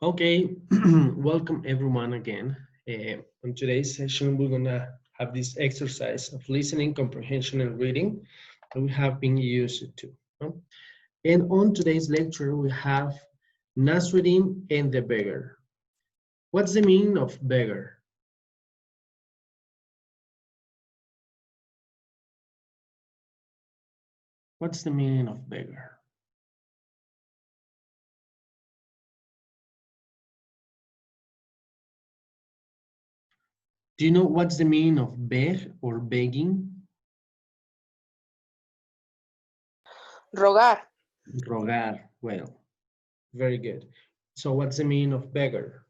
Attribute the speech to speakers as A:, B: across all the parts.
A: Okay, welcome everyone again. On today's session, we're gonna have this exercise of listening, comprehension, and reading that we have been used to. And on today's lecture, we have Narsreddim and the beggar. What's the meaning of beggar? What's the meaning of beggar? Do you know what's the meaning of beg or begging?
B: Rogar.
A: Rogar. Well, very good. So what's the meaning of beggar?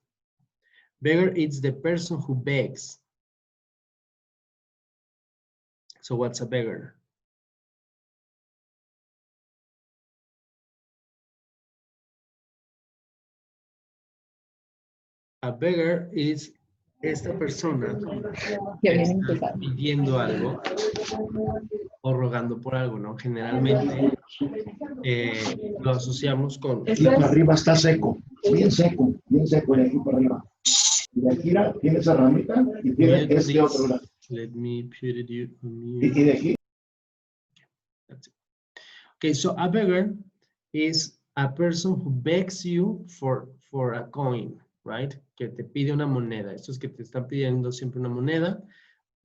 A: Beggar is the person who begs. So what's a beggar? A beggar is esta persona que está pidiendo algo o rogando por algo, ¿no? Generalmente lo asociamos con...
C: Aquí para arriba está seco bien seco de aquí para arriba. Y de aquí tiene esa ramita y tiene este otro lado.
A: Let me put it
C: Y de aquí.
A: That's it. Okay, so a beggar is a person who begs you for a coin, right? Que te pide una moneda. Estos que te están pidiendo siempre una moneda,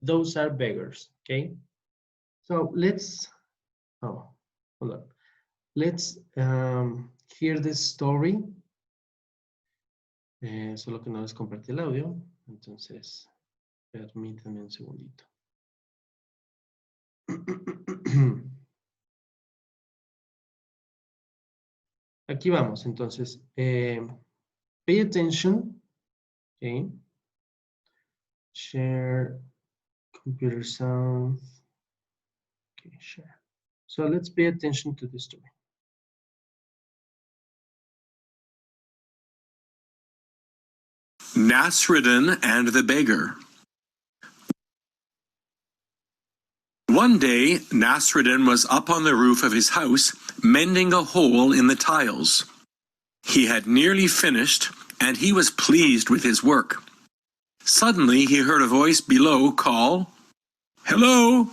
A: those are beggars, okay? So let's, hold on. Let's hear this story. Solo que no les compartí el audio, entonces permítanme un segundito. Aquí vamos, entonces, pay attention, okay? Share computer sound, okay, share. So let's pay attention to the story.
D: Narsreddim and the beggar. One day, Narsreddim was up on the roof of his house, mending a hole in the tiles. He had nearly finished, and he was pleased with his work. Suddenly, he heard a voice below call, "Hello!"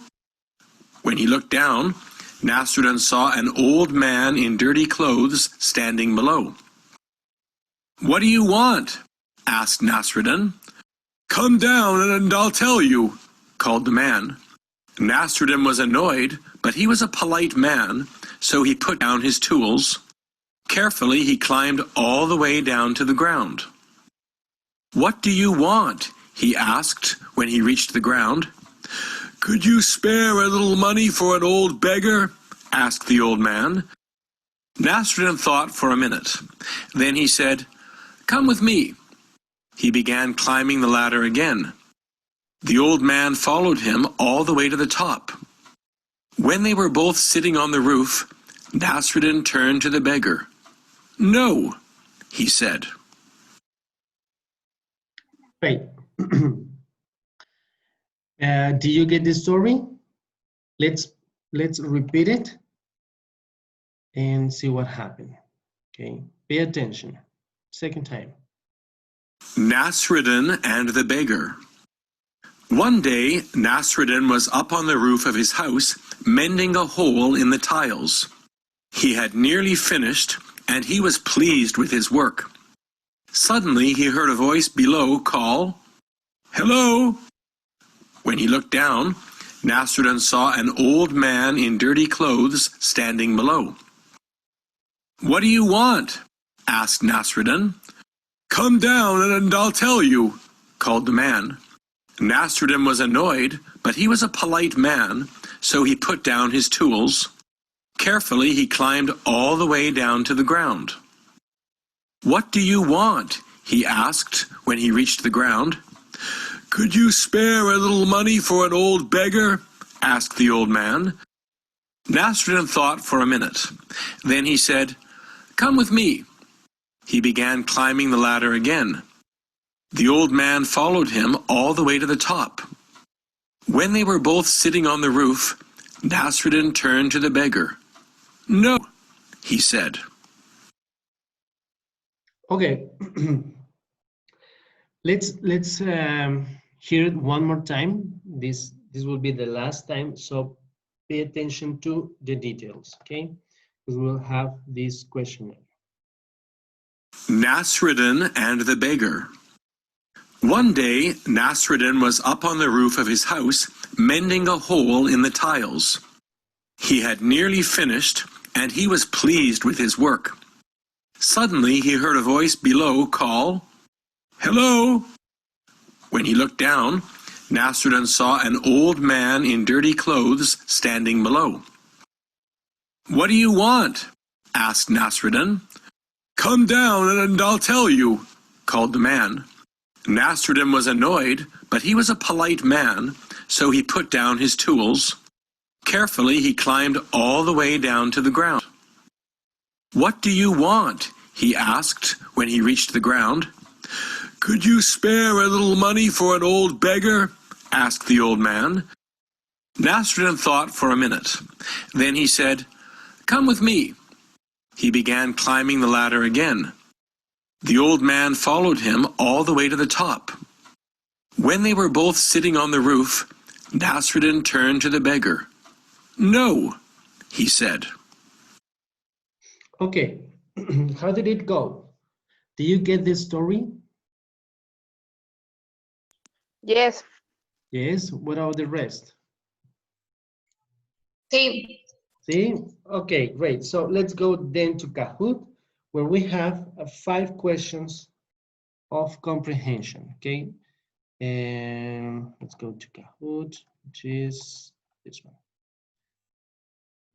D: When he looked down, Narsreddim saw an old man in dirty clothes standing below. "What do you want?" asked Narsreddim. "Come down and I'll tell you," called the man. Narsreddim was annoyed, but he was a polite man, so he put down his tools. Carefully, he climbed all the way down to the ground. "What do you want?" he asked when he reached the ground. "Could you spare a little money for an old beggar?" asked the old man. Narsreddim thought for a minute. Then he said, "Come with me." He began climbing the ladder again. The old man followed him all the way to the top. When they were both sitting on the roof, Narsreddim turned to the beggar. "No," he said.
A: Right. Do you get the story? Let's repeat it and see what happened. Okay, pay attention. Second time.
D: Narsreddim and the beggar. One day, Narsreddim was up on the roof of his house, mending a hole in the tiles. He had nearly finished, and he was pleased with his work. Suddenly, he heard a voice below call, "Hello!" When he looked down, Narsreddim saw an old man in dirty clothes standing below. "What do you want?" asked Narsreddim. "Come down and I'll tell you," called the man. Narsreddim was annoyed, but he was a polite man, so he put down his tools. Carefully, he climbed all the way down to the ground. "What do you want?" he asked when he reached the ground. "Could you spare a little money for an old beggar?" asked the old man. Narsreddim thought for a minute. Then he said, "Come with me." He began climbing the ladder again. The old man followed him all the way to the top. When they were both sitting on the roof, Narsreddim turned to the beggar. "No," he said.
A: Okay. let's hear it one more time. This will be the last time, so pay attention to the details, okay? Because we'll have this questionnaire.
D: Narsreddim and the beggar. One day, Narsreddim was up on the roof of his house, mending a hole in the tiles. He had nearly finished, and he was pleased with his work. Suddenly, he heard a voice below call, "Hello!" When he looked down, Narsreddim saw an old man in dirty clothes standing below. "What do you want?" asked Narsreddim. "Come down and I'll tell you," called the man. Narsreddim was annoyed, but he was a polite man, so he put down his tools. Carefully, he climbed all the way down to the ground. "What do you want?" he asked when he reached the ground. "Could you spare a little money for an old beggar?" asked the old man. Narsreddim thought for a minute. Then he said, "Come with me." He began climbing the ladder again. The old man followed him all the way to the top. When they were both sitting on the roof, Narsreddim turned to the beggar. "No," he said.
A: Okay, how did it go? Do you get this story?
B: Yes.
A: Yes, what about the rest?
B: Sí.
A: See? Okay, great. So let's go then to Kahoot, where we have 5 questions of comprehension, okay? And let's go to Kahoot, which is this one.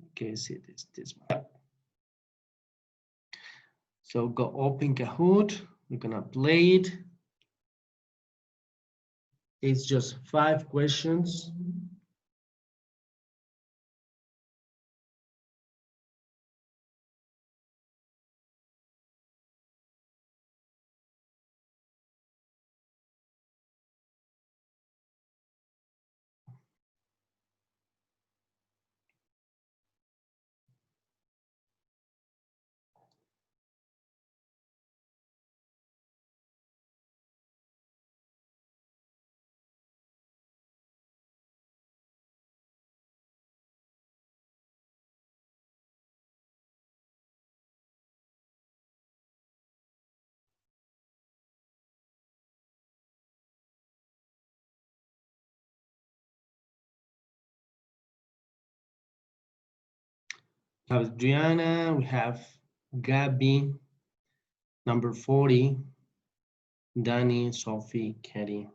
A: Okay, see this one. So go open Kahoot, we're gonna play it. It's just 5 questions. We have Adriana, we have Gabby, number 40, Danny, Sophie, Katie.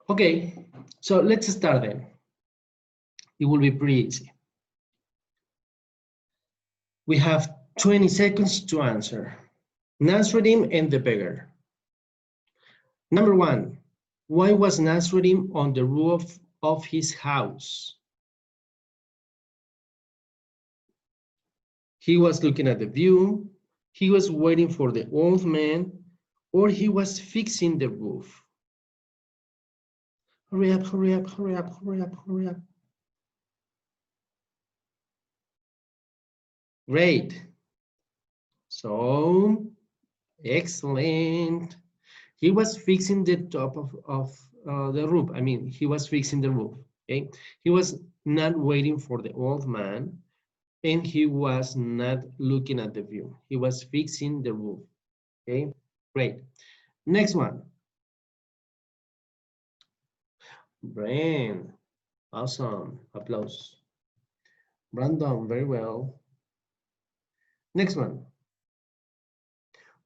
A: Okay, so let's start then. It will be pretty easy. We have 20 seconds to answer. Narsreddim and the beggar. Number 1, why was Narsreddim on the roof of his house? He was looking at the view, he was waiting for the old man, or he was fixing the roof. Hurry up, hurry up, hurry up, hurry up, hurry up. Great. So, excellent. He was fixing the top of the roof. I mean, he was fixing the roof, okay? He was not waiting for the old man, and he was not looking at the view. He was fixing the roof, okay? Great. Next one. Brain. Awesome. Applause. Brandon, very well. Next one.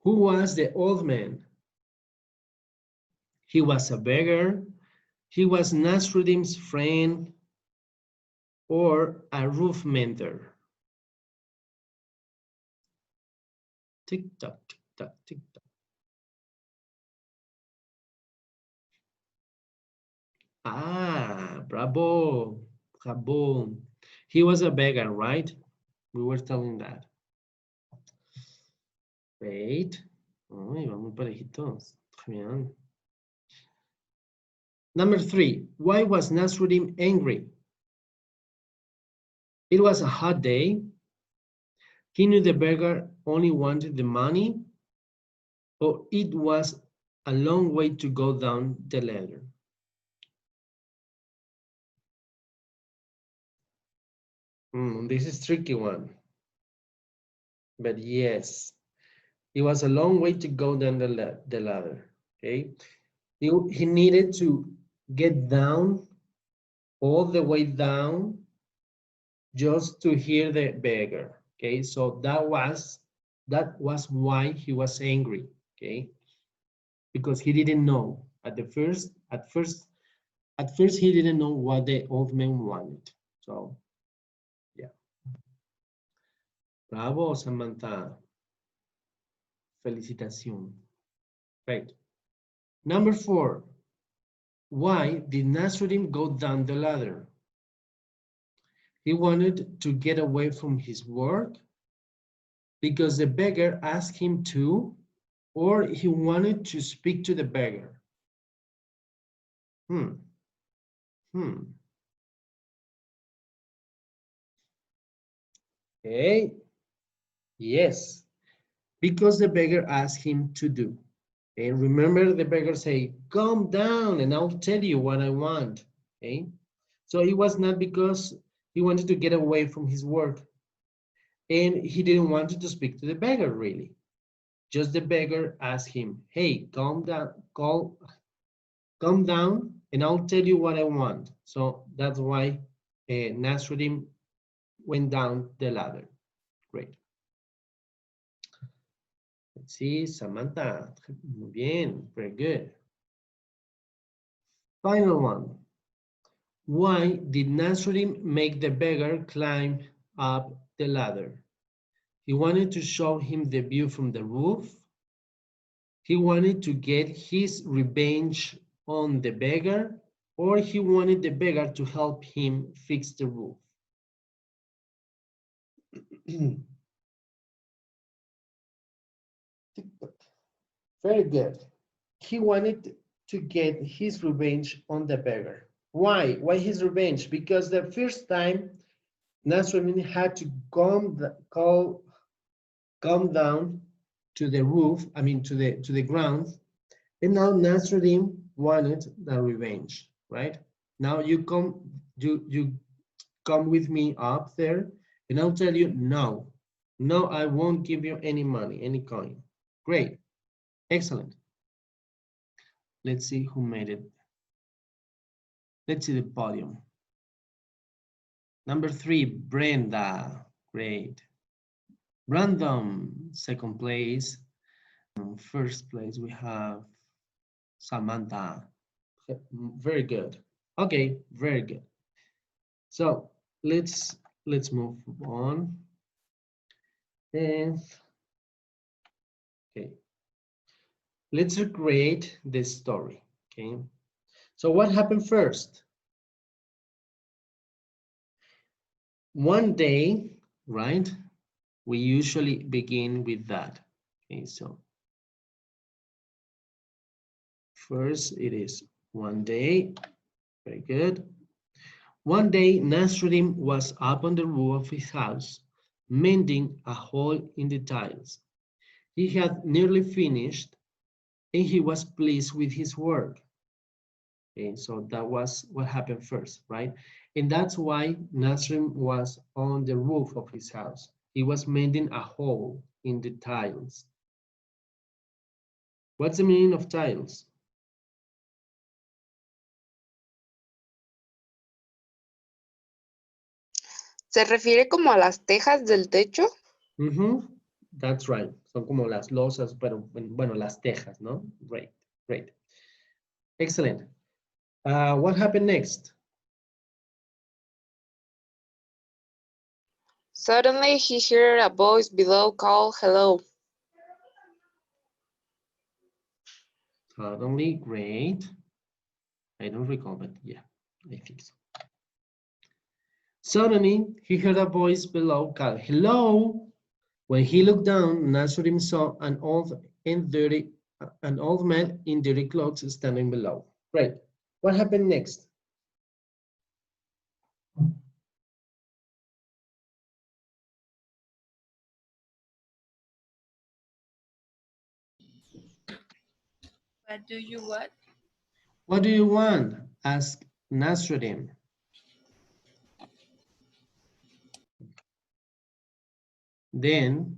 A: Who was the old man? He was a beggar. He was Narsreddim's friend or a roof mender. Tick tock, tick tock, tick tock. Ah, bravo, bravo. He was a beggar, right? We were telling that. Wait. Oh, iban muy parejitos. Bien. Number 3. Why was Narsreddim angry? It was a hot day. He knew the beggar only wanted the money, or it was a long way to go down the ladder. This is a tricky one. But yes, it was a long way to go down the ladder. Okay, he needed to get down, all the way down, just to hear the beggar. Okay, so that was why he was angry. Okay, because he didn't know at first he didn't know what the old man wanted. So yeah, bravo, Samantha. Felicitación. Right. Number 4. Why did Narsreddim go down the ladder? He wanted to get away from his work because the beggar asked him to, or he wanted to speak to the beggar. Okay. Yes, because the beggar asked him to do. And remember, the beggar say, "Calm down and I'll tell you what I want." Okay. So it was not because he wanted to get away from his work. And he didn't want to speak to the beggar, really. Just the beggar asked him, "Hey, calm down, and I'll tell you what I want." So that's why Narsreddim went down the ladder. Great. Let's see, Samantha. Muy bien, very good. Final one. Why did Narsreddim make the beggar climb up the ladder? He wanted to show him the view from the roof. He wanted to get his revenge on the beggar, or he wanted the beggar to help him fix the roof. Very good. He wanted to get his revenge on the beggar. Why? Why his revenge? Because the first time Narsreddim had to come down to the roof, I mean to the ground, and now Narsreddim wanted the revenge, right? Now you come with me up there, and I'll tell you no, I won't give you any money, any coin. Great, excellent. Let's see who made it. Let's see the podium. Number 3, Brenda. Great. Random, second place. First place, we have Samantha. Very good. Okay, very good. So let's move on. And okay, let's recreate this story. Okay, so what happened first? One day, right? We usually begin with that. Okay, so first it is one day. Very good. One day, Narsreddim was up on the roof of his house, mending a hole in the tiles. He had nearly finished, and he was pleased with his work. Okay, so that was what happened first, right? And that's why Narsreddim was on the roof of his house. He was mending a hole in the tiles. What's the meaning of tiles?
B: ¿Se refiere como a las tejas del techo?
A: That's right. Son como las losas, pero bueno, las tejas, ¿no? Great, great. Excellent. What happened next?
B: Suddenly he heard a voice below call hello.
A: Suddenly, great. I don't recall, but yeah, I think so. Suddenly, he heard a voice below call hello. When he looked down, Narsreddim saw an old man in dirty clothes standing below. Great. What happened next?
E: What do you want?
A: What do you want? Asked Narsreddim. Then,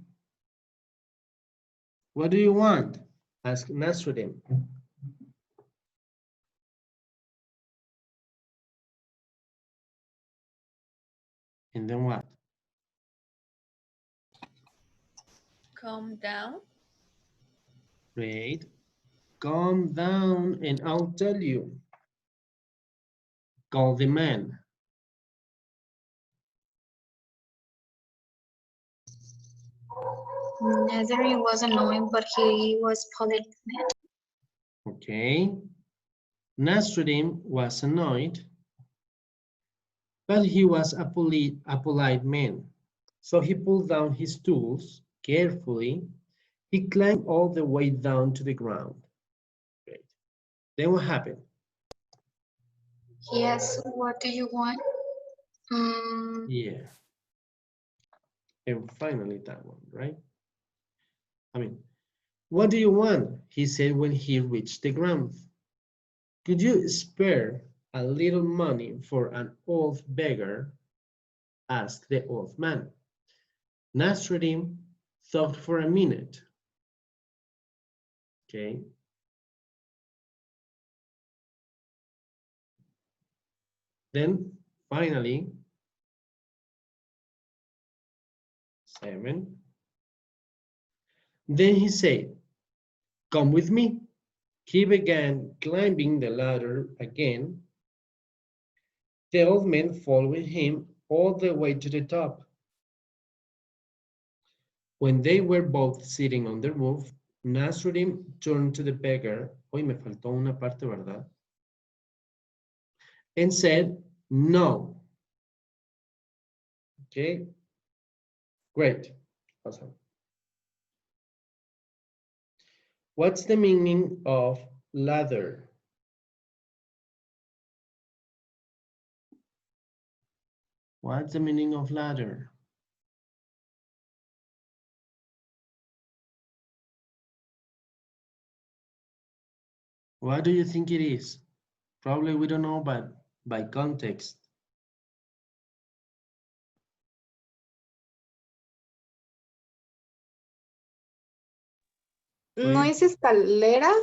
A: what do you want? Asked Narsreddim. And then what?
E: Calm down.
A: Great. Calm down and I'll tell you. Call the man.
F: Nazarin was annoyed, but he was polite man.
A: Okay. Narsreddim was annoyed, but he was a polite man. So he pulled down his tools carefully. He climbed all the way down to the ground. Great. Then what happened?
F: He asked, "What do you want?"
A: Yeah. And finally that one, right? I mean, what do you want? He said when he reached the ground. Could you spare a little money for an old beggar? Asked the old man. Narsreddim thought for a minute. Okay. Then finally, 7. Then he said, come with me. He began climbing the ladder again, the old man following him all the way to the top. When they were both sitting on the roof, Narsreddim turned to the beggar, hoy me faltó una parte, ¿verdad? And said, no. Okay, great, awesome. What's the meaning of ladder? What's the meaning of ladder? What do you think it is? Probably we don't know, but by context.
B: ¿No es escalera?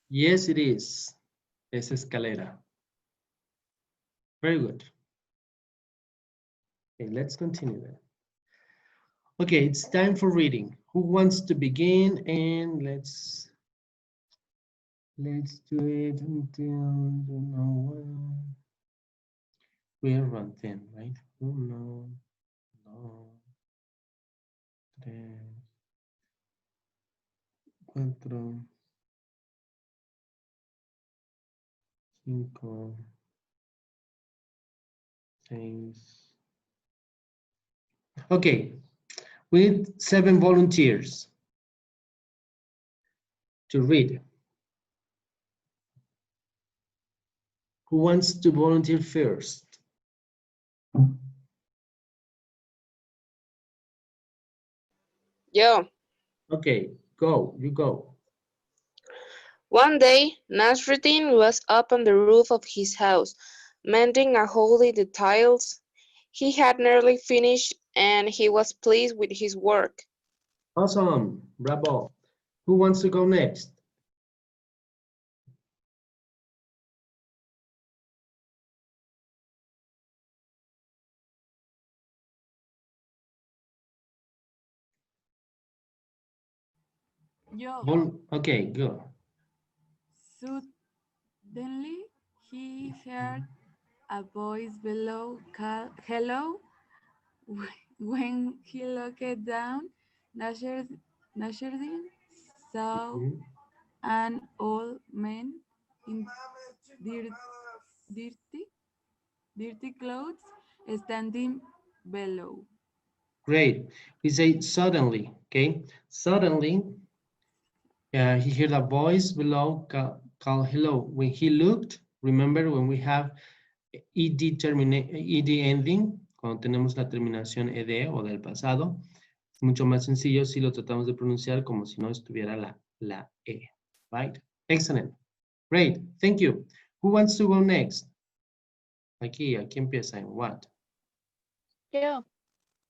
A: Yes, it is. Es escalera. Very good. Okay, let's continue then. Okay, it's time for reading. Who wants to begin? And let's do it until we're around 10, right? Uno, dos, tres, cuatro, cinco, seis. Okay, we need 7 volunteers to read. Who wants to volunteer first?
B: Yo.
A: Okay, go, you go.
B: One day, Narsreddim was up on the roof of his house, mending a hole in the tiles. He had nearly finished, and he was pleased with his work.
A: Awesome, bravo. Who wants to go next? Okay, go.
G: Suddenly, he heard a voice below call hello. When he looked down, Narsreddim saw
A: Mhm.
G: an old man in dir- dirty, dirty clothes standing below.
A: Great. We say suddenly, okay? Suddenly, he heard a voice below call hello. When he looked, remember when we have ed ending, cuando tenemos la terminación ed o del pasado, es mucho más sencillo si lo tratamos de pronunciar como si no estuviera la e, right? Excellent. Great. Thank you. Who wants to go next? Aquí empieza en what?
H: Yeah.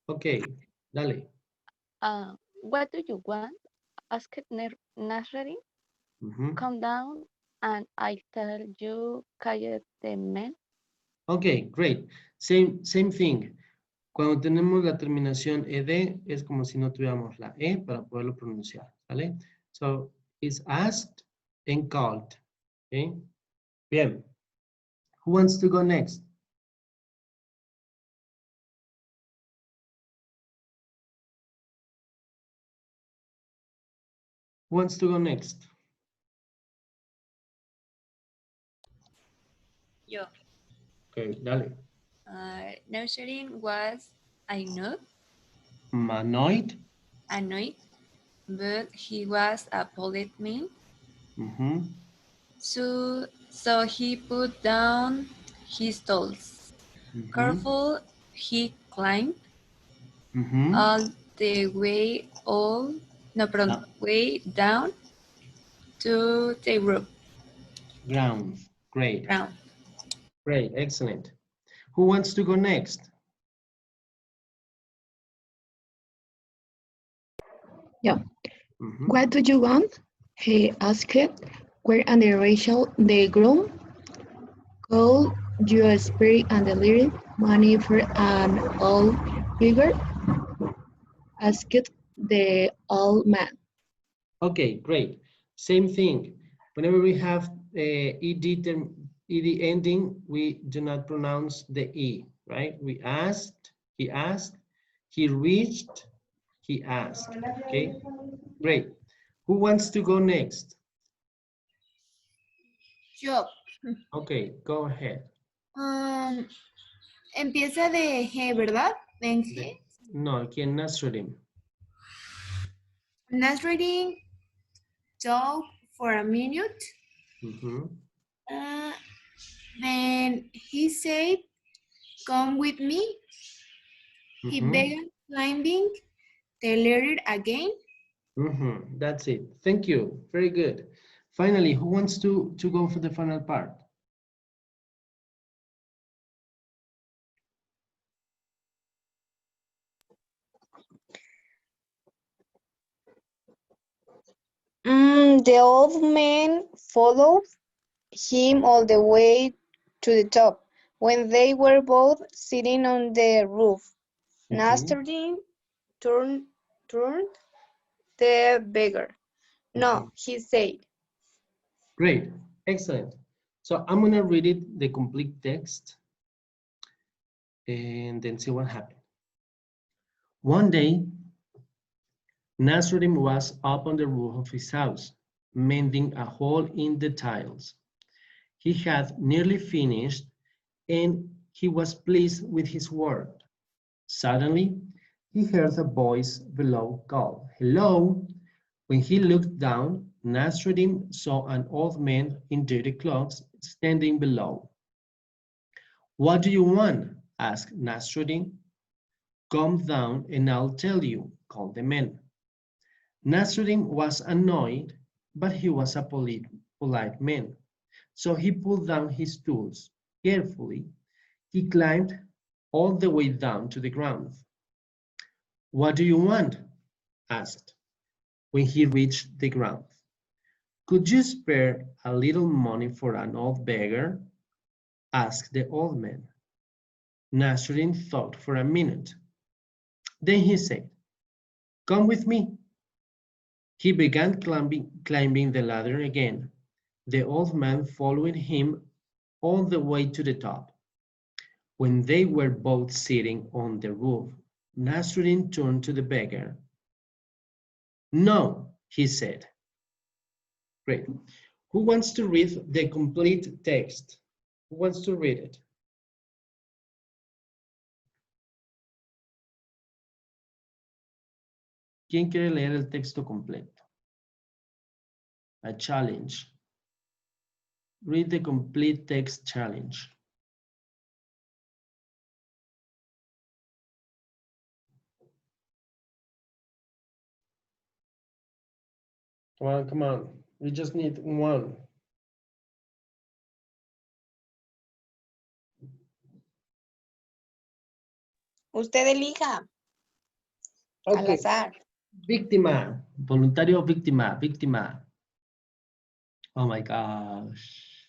A: Okay, dale.
H: What do you want? Asked Nasreddin.
A: Mhm.
H: Come down and I tell you, called the man.
A: Okay, great. Same thing. Cuando tenemos la terminación ed, es como si no tuviéramos la e para poderlo pronunciar, ¿vale? So, it's asked and called. Okay. Bien. Who wants to go next? Who wants to go next?
E: Yo.
A: Okay, dale.
E: Narsreddim was annoyed,
A: Manoid.
E: but he was a polite man.
A: Mhm.
E: So he put down his tools.
A: Mhm.
E: Careful, he climbed
A: Mhm.
E: all the way
A: Ah,
E: way down to the roof
A: ground. Great.
E: ground.
A: Great. Excellent. Who wants to go next?
F: Yeah.
A: Mhm.
F: What do you want? He asked. Where under Rachel the groom? Could you spare a little money for an old beggar? Asked the old man.
A: Okay, great. Same thing. Whenever we have ed ending, we do not pronounce the e, right? We asked, he reached, he asked. Okay, great. Who wants to go next?
I: Yo.
A: Okay, go ahead.
I: Empieza de G, ¿verdad? En G.
A: No, aquí en Narsreddim.
I: Narsreddim talked for a minute.
A: Mhm.
I: Then he said, come with me. He
A: Mhm.
I: began climbing the ladder again.
A: That's it. Thank you. Very good. Finally, who wants to go for the final part?
B: The old man followed him all the way to the top. When they were both sitting on the roof, Narsreddim turned the beggar. No, he said.
A: Great, excellent. So I'm gonna read it, the complete text, and then see what happened. One day, Narsreddim was up on the roof of his house, mending a hole in the tiles. He had nearly finished, and he was pleased with his work. Suddenly, he heard a voice below call, "Hello!" When he looked down, Narsreddim saw an old man in dirty clothes standing below. "What do you want?" asked Narsreddim. "Come down and I'll tell you," called the man. Narsreddim was annoyed, but he was a polite man, so he pulled down his tools. Carefully, he climbed all the way down to the ground. "What do you want?" asked, when he reached the ground. "Could you spare a little money for an old beggar?" asked the old man. Narsreddim thought for a minute. Then he said, "Come with me." He began climbing the ladder again, the old man following him all the way to the top. When they were both sitting on the roof, Nasruddin turned to the beggar. No, he said. Great. Who wants to read the complete text? Who wants to read it? ¿Quién quiere leer el texto completo? A challenge. Read the complete text challenge. Come on, come on. We just need one.
B: Usted elija. Al
A: Okay.
B: azar.
A: Víctima. Voluntario víctima. Víctima. Oh my gosh.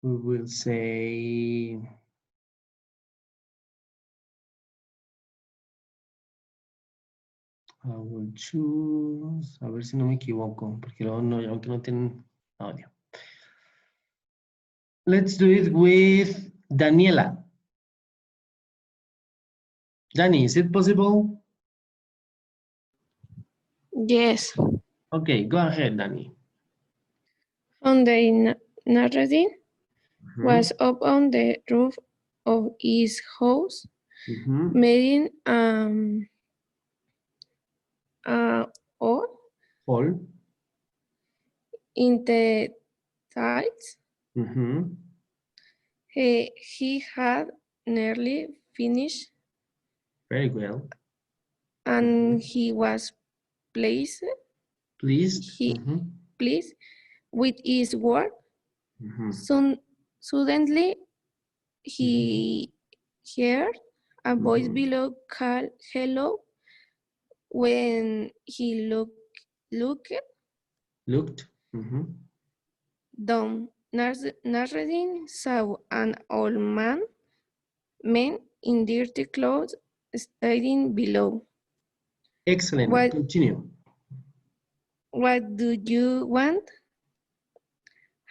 A: We will say... I will choose... A ver si no me equivoco, porque luego no, aunque no tienen audio. Let's do it with Daniela. Danny, is it possible?
H: Yes.
A: Okay, go ahead, Danny.
H: One day, Narsreddim was up on the roof of his house, making hole in the tiles. He had nearly finished.
A: Very well.
H: And he was pleased.
A: Pleased?
H: Pleased with his work. Suddenly, he heard a voice below call hello. When he looked down, Narsreddim saw an old man in dirty clothes standing below.
A: Excellent. Continue.
H: What do you want?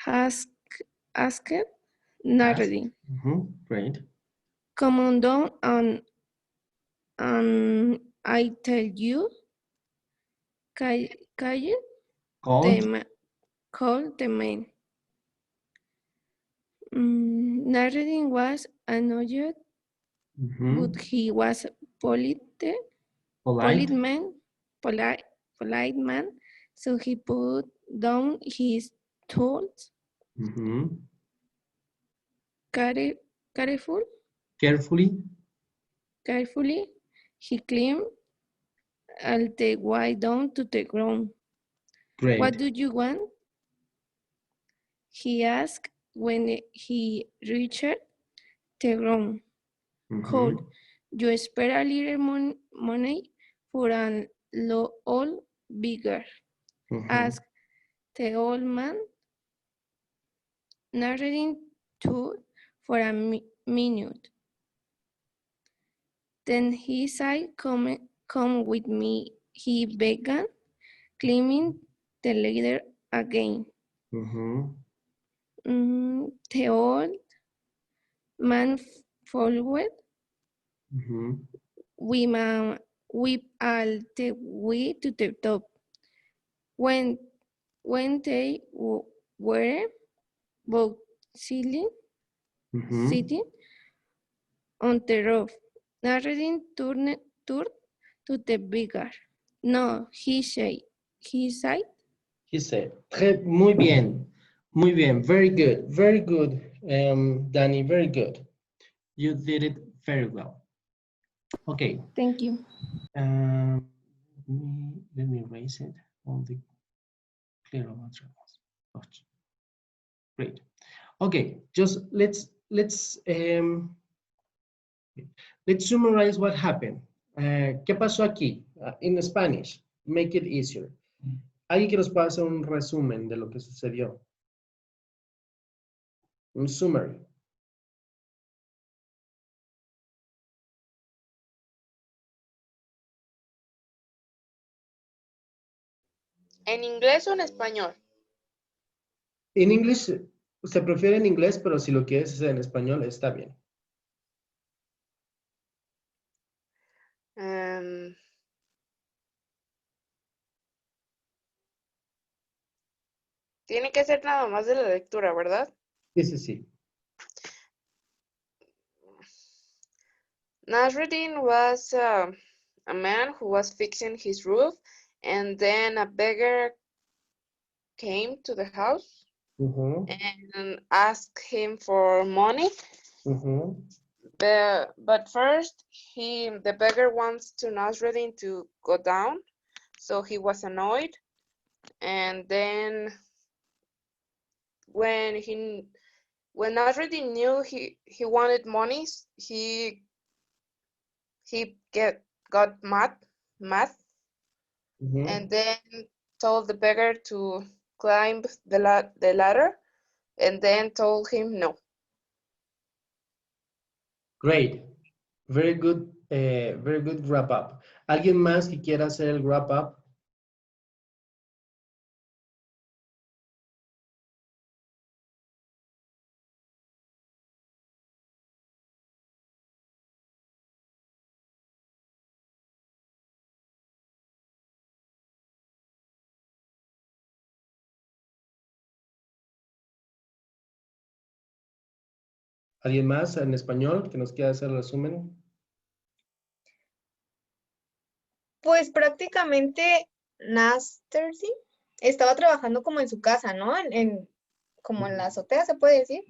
H: Asked Narsreddim.
A: Great.
H: Come on down and I tell you, called the man. Narsreddim was annoyed, but he was polite man, so he put down his tools. Carefully, he climbed all the way down to the ground.
A: Great.
H: What do you want? He asked when he reached the ground. Hold, you spare a little money for an old beggar? Asked the old man. Narsreddim thought for a minute. Then he said, come with me. He began climbing the ladder again. The old man followed. We all the way to the top. When they were both sitting on the roof, Narsreddim turned to the beggar. No, he said. He said.
A: Muy bien. Muy bien. Very good. Very good, Danny. Very good. You did it very well. Okay.
H: Thank you.
A: Let me erase it. All the clear ones. Great. Okay. Just let's summarize what happened. ¿Qué pasó aquí? In Spanish. Make it easier. ¿Alguien que nos pueda hacer un resumen de lo que sucedió? Un summary.
B: ¿En inglés o en español?
A: En inglés, se prefiere en inglés, pero si lo quieres hacer en español, está bien.
B: Tiene que ser nada más de la lectura, ¿verdad?
A: Sí, sí, sí.
B: Narsreddim was a man who was fixing his roof, and then a beggar came to the house and asked him for money. But first, the beggar wants to Narsreddim to go down, so he was annoyed. And then when Narsreddim knew he wanted money, he got mad, and then told the beggar to climb the ladder, and then told him no.
A: Great. Very good wrap up. ¿Alguien más que quiera hacer el wrap up? ¿Alguien más en español que nos quiera hacer el resumen?
J: Pues prácticamente Narsreddim estaba trabajando como en su casa, ¿no? Como en la azotea, ¿se puede decir?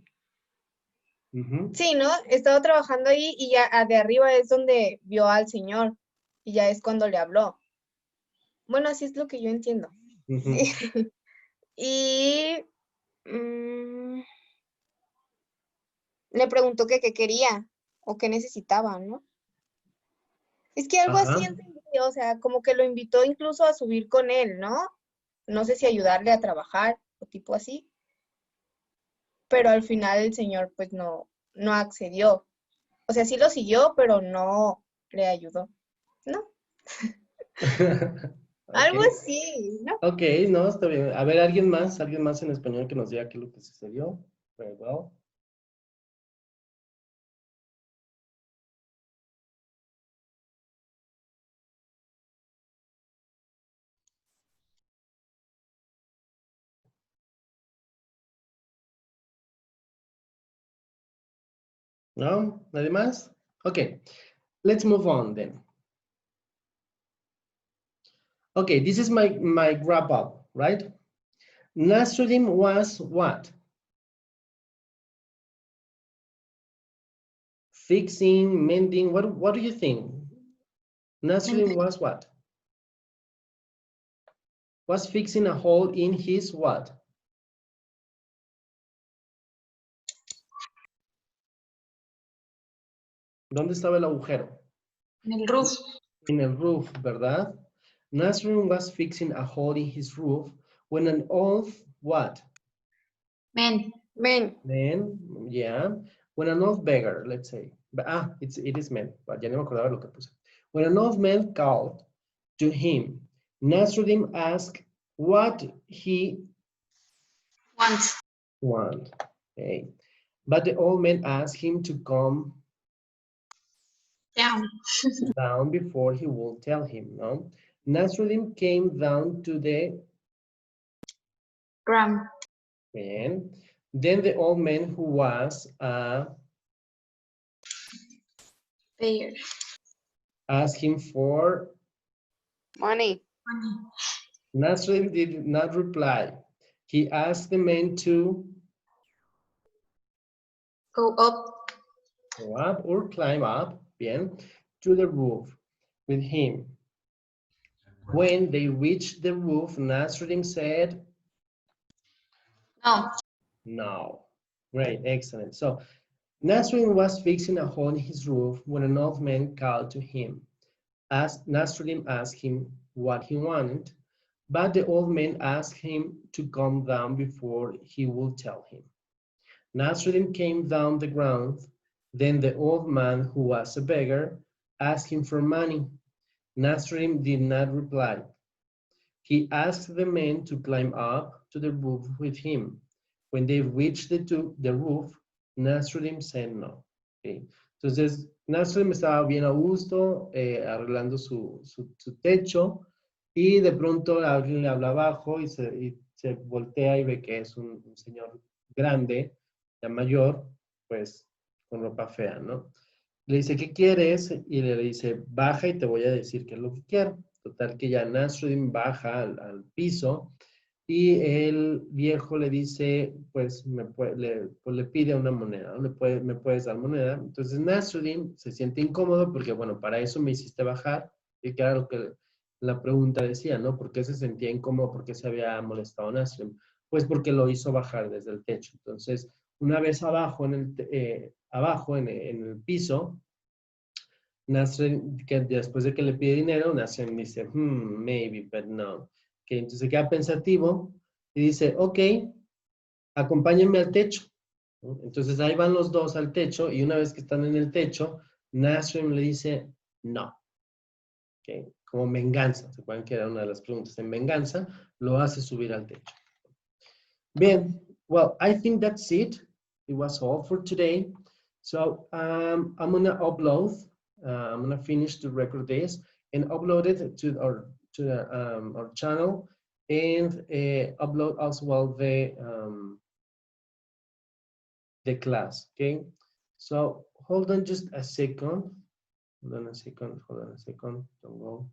J: Sí, ¿no? Estaba trabajando ahí y ya de arriba es donde vio al señor y ya es cuando le habló. Bueno, así es lo que yo entiendo. Y le preguntó que qué quería o qué necesitaba, ¿no? Es que algo así entendí, o sea, como que lo invitó incluso a subir con él, ¿no? No sé si ayudarle a trabajar o tipo así. Pero al final el señor pues no accedió. O sea, sí lo siguió, pero no le ayudó, ¿no? Algo así, ¿no?
A: Ok, no, está bien. A ver, alguien más en español que nos diga qué es lo que sucedió. Very well. No, ¿nadie más? Okay, let's move on then. Okay, this is my wrap up, right? Narsreddim was what? Fixing, mending, what do you think? Narsreddim was what? Was fixing a hole in his what? ¿Dónde estaba el agujero?
E: En el roof.
A: In a roof, ¿verdad? Narsreddim was fixing a hole in his roof when an old what?
E: Man.
A: Yeah. When an old beggar, let's say. It is man, but ya no me acordaba lo que puse. When an old man called to him, Narsreddim asked what he wants. Okay. But the old man asked him to come down before he would tell him, no? Narsreddim came down to the
E: ground.
A: And then the old man who was
E: Beggar.
A: asked him for
B: money.
A: Narsreddim did not reply. He asked the man to
E: go up
A: or climb up, bien, to the roof with him. When they reached the roof, Narsreddim said, no. Great, excellent. So Narsreddim was fixing a hole in his roof when an old man called to him. Narsreddim asked him what he wanted, but the old man asked him to come down before he would tell him. Narsreddim came down the ground. Then the old man, who was a beggar, asked him for money. Narsreddim did not reply. He asked the men to climb up to the roof with him. When they reached the roof, Narsreddim said no. Okay. Entonces, Narsreddim estaba bien a gusto, arreglando su techo, y de pronto alguien le habla abajo y se voltea y ve que es un señor grande, ya mayor, pues con ropa fea, ¿no? Le dice, ¿qué quieres? Y le dice, baja y te voy a decir qué es lo que quiero. Total que ya Narsreddim baja al piso y el viejo le dice, pues, le pide una moneda, ¿no? ¿Me puedes dar moneda? Entonces Narsreddim se siente incómodo porque, bueno, para eso me hiciste bajar, y que era lo que la pregunta decía, ¿no? ¿Por qué se sentía incómodo? ¿Por qué se había molestado Narsreddim? Pues porque lo hizo bajar desde el techo. Entonces, una vez abajo en el piso, Narsreddim, que después de que le pide dinero, Narsreddim dice, maybe, but no. Okay, entonces se queda pensativo y dice, ok, acompáñenme al techo, ¿no? Entonces ahí van los dos al techo y una vez que están en el techo, Narsreddim le dice, no. Okay, como venganza, ¿se acuerdan que era una de las preguntas? En venganza, lo hace subir al techo. Bien, well, I think that's it. It was all for today. So I'm gonna upload, I'm gonna finish to record this and upload it to our channel, and upload as well the class. Okay. So hold on just a second. Hold on a second. Don't go.